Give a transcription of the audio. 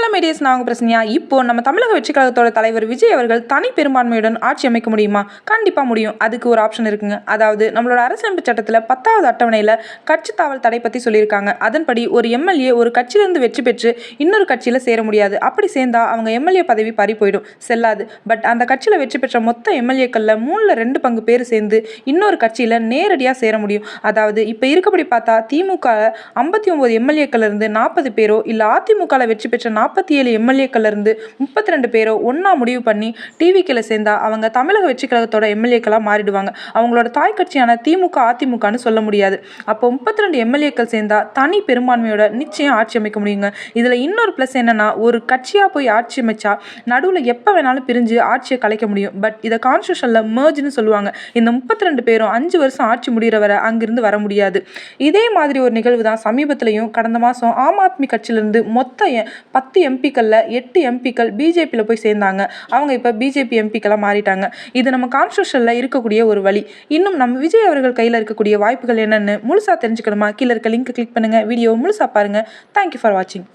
Hello மீடியஸ், நான் பிரசன்யா. இப்போ நம்ம தமிழக வெற்றி கழகத்தோட தலைவர் விஜய் அவர்கள் தனி பெரும்பான்மையுடன் ஆட்சி அமைக்க முடியுமா? கண்டிப்பாக முடியும். அதுக்கு ஒரு ஆப்ஷன் இருக்குங்க. அதாவது நம்மளோட அரசியலமைப்பு சட்டத்தில் 10வது அட்டவணையில் கட்சி தாவல் தடை பற்றி சொல்லியிருக்காங்க. அதன்படி ஒரு எம்எல்ஏ ஒரு கட்சியிலிருந்து வெற்றி பெற்று இன்னொரு கட்சியில் சேர முடியாது. அப்படி சேர்ந்தா அவங்க எம்எல்ஏ பதவி பறி போயிடும், செல்லாது. பட் அந்த கட்சியில் வெற்றி பெற்ற மொத்த எம்எல்ஏக்களில் 3/2 பங்கு பேர் சேர்ந்து இன்னொரு கட்சியில் நேரடியாக சேர முடியும். அதாவது இப்போ இருக்கப்படி பார்த்தா திமுக 59 எம்எல்ஏக்கள் இருந்து 40 பேரோ இல்லை அதிமுக வெற்றி பெற்ற 47 எம்எல்ஏக்கள் இருந்து 32 பேரோ ஒன்னா முடிவு பண்ணி டிவிக்கில் சேர்ந்தா அவங்க தமிழக வெற்றி கழகத்தோட எம்எல்ஏக்களாக மாறிடுவாங்க. அவங்களோட தாய் கட்சியான திமுக அதிமுகன்னு சொல்ல முடியாது. அப்போ 32 எம்எல்ஏக்கள் சேர்ந்தா தனி பெரும்பான்மையோட நிச்சயம் ஆட்சி அமைக்க முடியுங்க. இதில் இன்னொரு ப்ளஸ் என்னன்னா, ஒரு கட்சியாக போய் ஆட்சி அமைச்சா நடுவில் எப்போ வேணாலும் பிரிஞ்சு ஆட்சியை கலைக்க முடியும். பட் இதை கான்ஸ்டியூஷனில் மெர்ஜ்னு சொல்லுவாங்க. இந்த 32 பேரும் 5 வருஷம் ஆட்சி முடிகிற வரை அங்கிருந்து வர முடியாது. இதே மாதிரி ஒரு நிகழ்வு தான் சமீபத்திலையும் கடந்த மாதம் ஆம் ஆத்மி கட்சியிலிருந்து மொத்த 10 எம்பிக்களில் 8 எம்பிக்கள் பிஜேபியில் போய் சேர்ந்தாங்க. அவங்க இப்போ பிஜேபி எம்பிக்களாக மாறிட்டாங்க. இது நம்ம கான்ஸ்டியூஷனில் இருக்கக்கூடிய ஒரு வழி. இன்னும் நம்ம விஜய் அவர்கள் கையில் இருக்கக்கூடிய வாய்ப்புகள் என்னென்னு முழுசாக தெரிஞ்சுக்கணுமா? கீழே இருக்க லிங்க் கிளிக் பண்ணுங்கள், வீடியோ முழுசாக பாருங்கள். தேங்க்யூ ஃபார் வாட்சிங்.